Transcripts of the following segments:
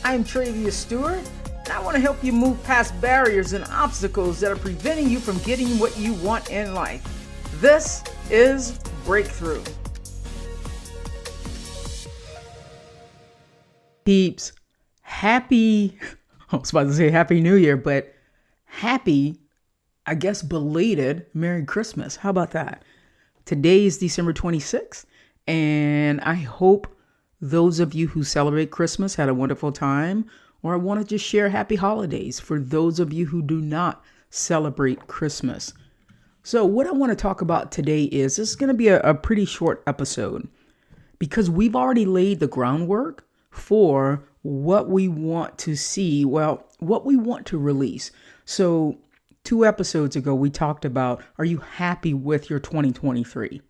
I'm Travius Stewart, and I want to help you move past barriers and obstacles that are preventing you from getting what you want in life. This is Breakthrough. Peeps, I was about to say Happy New Year, but happy, I guess, belated Merry Christmas. How about that? Today is December 26th, and I hope those of you who celebrate Christmas had a wonderful time, or I want to just share happy holidays for those of you who do not celebrate Christmas. So what I want to talk about today is, this is going to be a pretty short episode because we've already laid the groundwork for what we want to see, what we want to release. So 2 episodes ago, we talked about, are you happy with your 2023?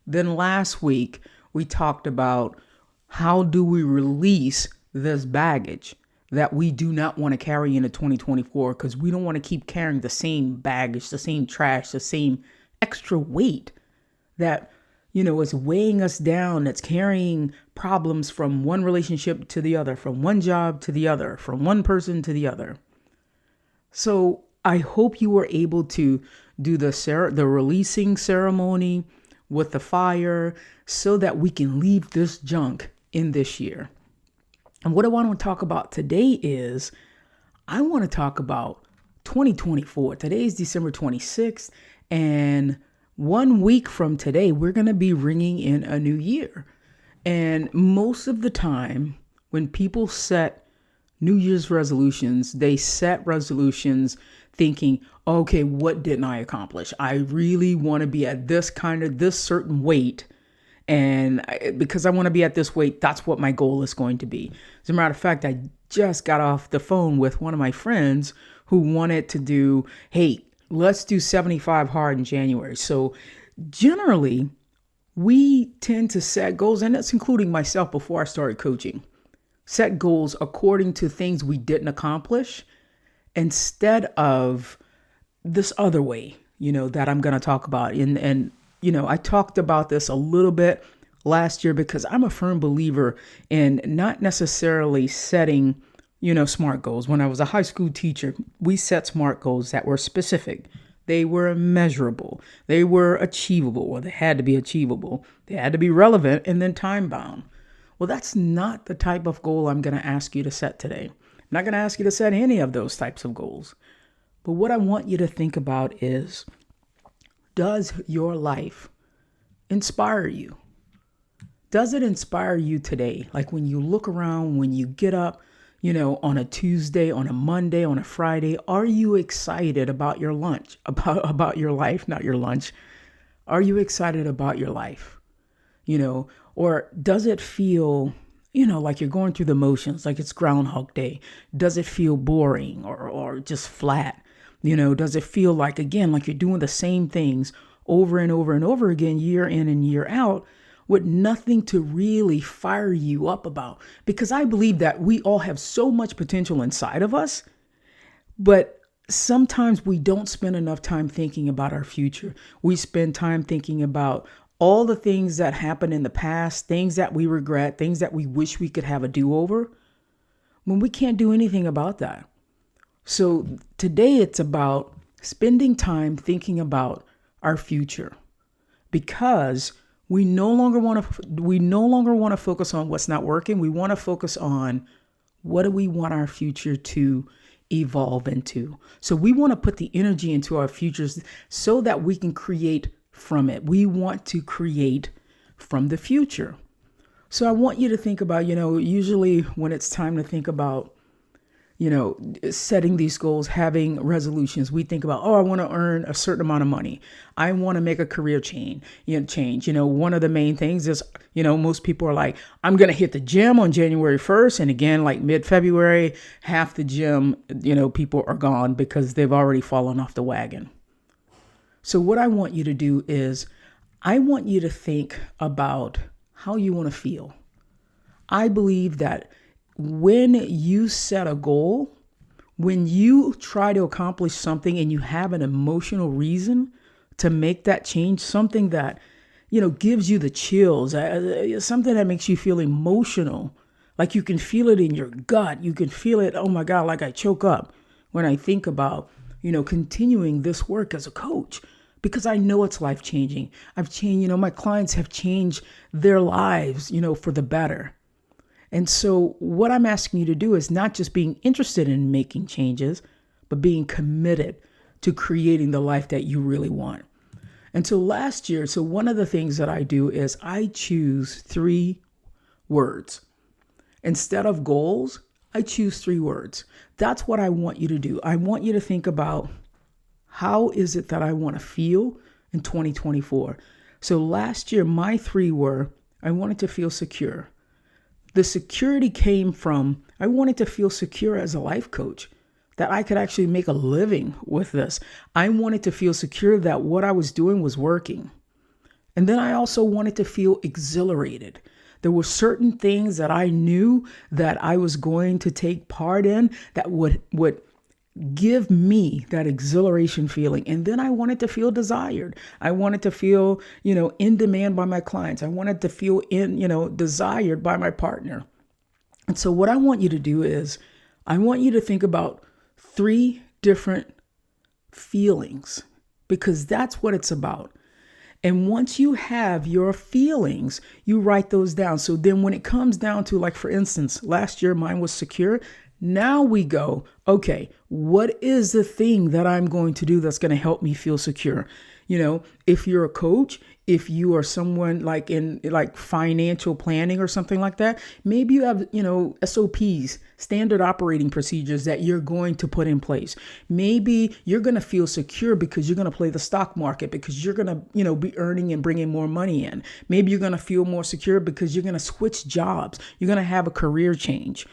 Then last week, we talked about how do we release this baggage that we do not want to carry into 2024, because we don't want to keep carrying the same baggage, the same trash, the same extra weight that, is weighing us down, that's carrying problems from one relationship to the other, from one job to the other, from one person to the other. So I hope you were able to do the releasing ceremony with the fire so that we can leave this junk in this year. And what I want to talk about today is, I want to talk about 2024. Today is December 26th, and 1 week from today, we're going to be ringing in a new year. And most of the time, when people set New Year's resolutions, they set resolutions thinking, okay, what didn't I accomplish? I really want to be at this certain weight. And because I want to be at this weight, that's what my goal is going to be. As a matter of fact, I just got off the phone with one of my friends who wanted to do, hey, let's do 75 hard in January. So generally, we tend to set goals, and that's including myself before I started coaching, set goals according to things we didn't accomplish instead of this other way, that I'm going to talk about. And I talked about this a little bit last year because I'm a firm believer in not necessarily setting, SMART goals. When I was a high school teacher, we set SMART goals that were specific. They were measurable. They were achievable, or they had to be achievable. They had to be relevant and then time bound. Well, that's not the type of goal I'm going to ask you to set today. I'm not going to ask you to set any of those types of goals. But what I want you to think about is, does your life inspire you? Does it inspire you today? Like when you look around, when you get up, on a Tuesday, on a Monday, on a Friday, are you excited about your lunch, about your life, not your lunch? Are you excited about your life? Or does it feel, like you're going through the motions, like it's Groundhog Day? Does it feel boring or just flat? Does it feel like, again, like you're doing the same things over and over and over again, year in and year out, with nothing to really fire you up about? Because I believe that we all have so much potential inside of us, but sometimes we don't spend enough time thinking about our future. We spend time thinking about all the things that happened in the past, things that we regret, things that we wish we could have a do-over, when we can't do anything about that. So today it's about spending time thinking about our future, because we no longer want to focus on what's not working. We want to focus on, what do we want our future to evolve into? So we want to put the energy into our futures so that we can create from it. We want to create from the future. So I want you to think about, usually when it's time to think about, setting these goals, having resolutions, we think about, I want to earn a certain amount of money. I want to make a career change. One of the main things is, most people are like, I'm going to hit the gym on January 1st. And again, like mid-February, half the gym, people are gone because they've already fallen off the wagon. So what I want you to do is, I want you to think about how you want to feel. I believe that when you set a goal, when you try to accomplish something and you have an emotional reason to make that change, something that, gives you the chills, something that makes you feel emotional Like you can feel it in your gut. You can feel it. Oh my God, like I choke up when I think about, continuing this work as a coach because I know it's life changing. I've changed, my clients have changed their lives, for the better. And so what I'm asking you to do is not just being interested in making changes, but being committed to creating the life that you really want. And so last year, one of the things that I do is I choose 3 words. Instead of goals, I choose 3 words. That's what I want you to do. I want you to think about how is it that I want to feel in 2024. So last year, my 3 were, I wanted to feel secure. The security came from, I wanted to feel secure as a life coach, that I could actually make a living with this. I wanted to feel secure that what I was doing was working. And then I also wanted to feel exhilarated. There were certain things that I knew that I was going to take part in that would give me that exhilaration feeling. And then I wanted to feel desired. I wanted to feel, in demand by my clients. I wanted to feel desired by my partner. And so what I want you to do is I want you to think about 3 different feelings, because that's what it's about. And once you have your feelings, you write those down. So then when it comes down to, like, for instance, last year mine was secure. Now we go, okay, what is the thing that I'm going to do that's going to help me feel secure? If you're a coach, if you are someone like in financial planning or something like that, maybe you have, SOPs, standard operating procedures that you're going to put in place. Maybe you're going to feel secure because you're going to play the stock market, because you're going to, be earning and bringing more money in. Maybe you're going to feel more secure because you're going to switch jobs. You're going to have a career change.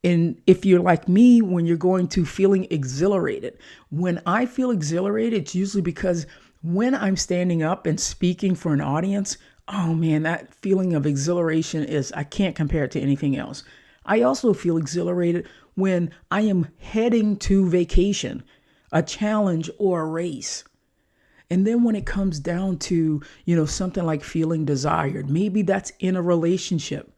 And if you're like me, when you're going to feeling exhilarated, when I feel exhilarated, it's usually because when I'm standing up and speaking for an audience, oh man, that feeling of exhilaration I can't compare it to anything else. I also feel exhilarated when I am heading to vacation, a challenge or a race. And then when it comes down to, something like feeling desired, maybe that's in a relationship.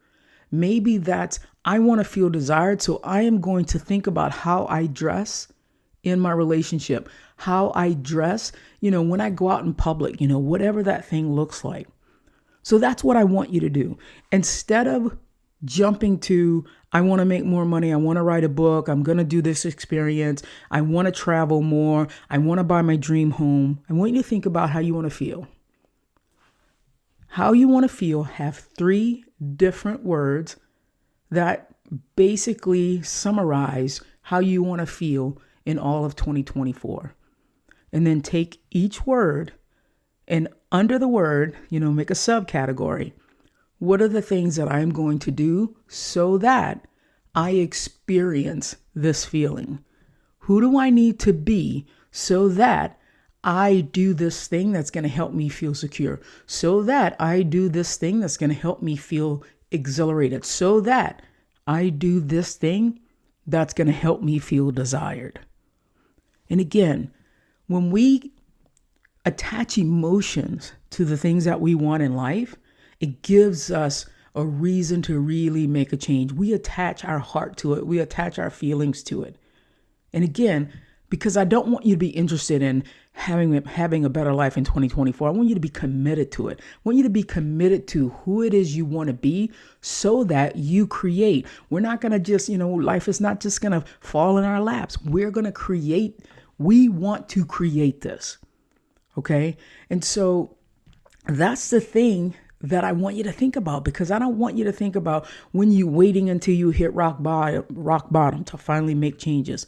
Maybe that's, I want to feel desired, so I am going to think about how I dress in my relationship, how I dress, when I go out in public, whatever that thing looks like. So that's what I want you to do. Instead of jumping to, I want to make more money, I want to write a book, I'm going to do this experience, I want to travel more, I want to buy my dream home, I want you to think about how you want to feel. How you want to feel, have 3 different words that basically summarize how you want to feel in all of 2024. And then take each word and under the word, make a subcategory. What are the things that I'm going to do so that I experience this feeling? Who do I need to be so that I do this thing that's going to help me feel secure? So that I do this thing that's going to help me feel exhilarated? So that I do this thing that's going to help me feel desired? And again, when we attach emotions to the things that we want in life, it gives us a reason to really make a change. We attach our heart to it. We attach our feelings to it. And again, because I don't want you to be interested in having a better life in 2024. I want you to be committed to it. I want you to be committed to who it is you want to be so that you create. We're not going to just, life is not just going to fall in our laps. We're going to create. We want to create this. Okay. And so that's the thing that I want you to think about, because I don't want you to think about when you waiting until you hit rock bottom to finally make changes.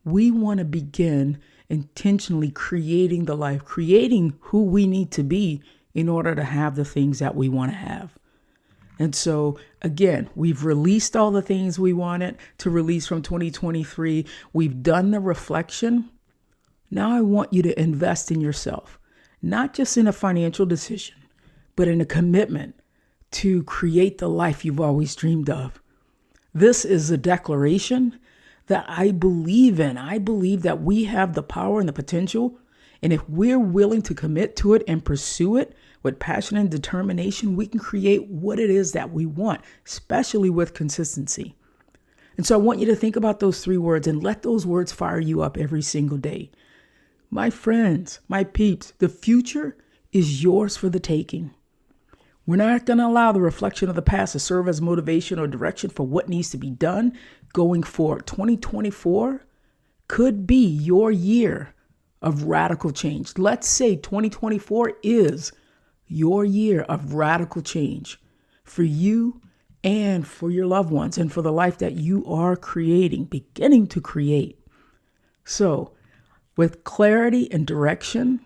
We want to begin intentionally creating the life, creating who we need to be in order to have the things that we want to have. And so, again, we've released all the things we wanted to release from 2023. We've done the reflection. Now I want you to invest in yourself, not just in a financial decision, but in a commitment to create the life you've always dreamed of. This is a declaration that I believe in. I believe that we have the power and the potential And if we're willing to commit to it and pursue it with passion and determination, we can create what it is that we want, especially with consistency. And so I want you to think about those 3 words and let those words fire you up every single day. My friends, my peeps, the future is yours for the taking. We're not going to allow the reflection of the past to serve as motivation or direction for what needs to be done going forward. 2024 could be your year of radical change. Let's say 2024 is your year of radical change for you and for your loved ones and for the life that you are beginning to create. So, with clarity and direction,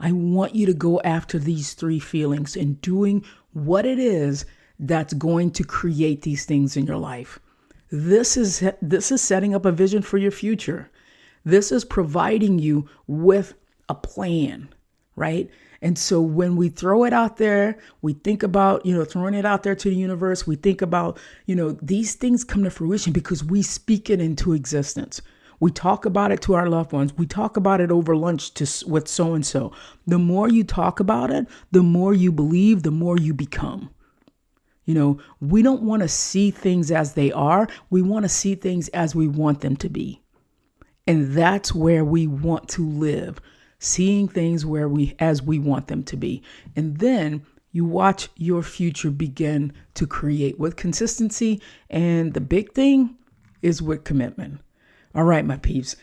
I want you to go after these 3 feelings and doing what it is that's going to create these things in your life. This is setting up a vision for your future. This is providing you with a plan, right? And so when we throw it out there, we think about, throwing it out there to the universe. We think about, these things come to fruition because we speak it into existence. We talk about it to our loved ones. We talk about it over lunch with so-and-so. The more you talk about it, the more you believe, the more you become. We don't want to see things as they are. We want to see things as we want them to be. And that's where we want to live, seeing things as we want them to be. And then you watch your future begin to create with consistency. And the big thing is with commitment. All right, my peeps,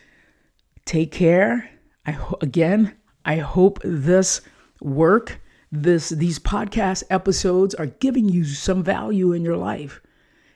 take care. I hope this work, these podcast episodes are giving you some value in your life.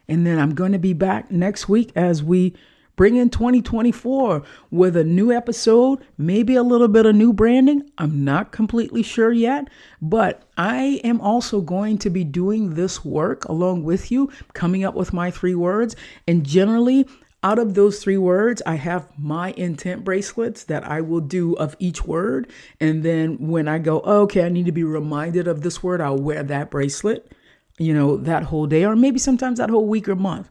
And then I'm going to be back next week as we bring in 2024 with a new episode, maybe a little bit of new branding. I'm not completely sure yet, but I am also going to be doing this work along with you, coming up with my 3 words. And generally, out of those 3 words, I have my intent bracelets that I will do of each word. And then when I go, okay, I need to be reminded of this word, I'll wear that bracelet, that whole day, or maybe sometimes that whole week or month.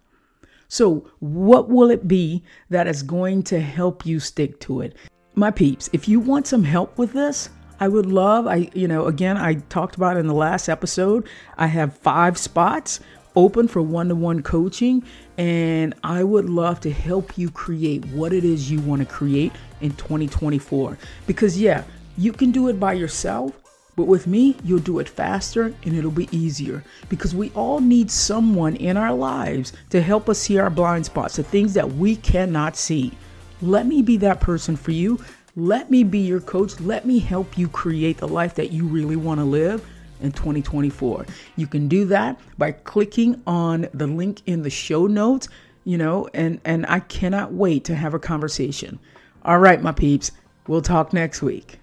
So what will it be that is going to help you stick to it? My peeps, if you want some help with this, I would love, I talked about in the last episode, I have 5 spots open for one-to-one coaching, and I would love to help you create what it is you want to create in 2024. Because you can do it by yourself, but with me, you'll do it faster and it'll be easier, because we all need someone in our lives to help us see our blind spots, the things that we cannot see. Let me be that person for you. Let me be your coach. Let me help you create the life that you really want to live in 2024. You can do that by clicking on the link in the show notes, and I cannot wait to have a conversation. All right, my peeps, we'll talk next week.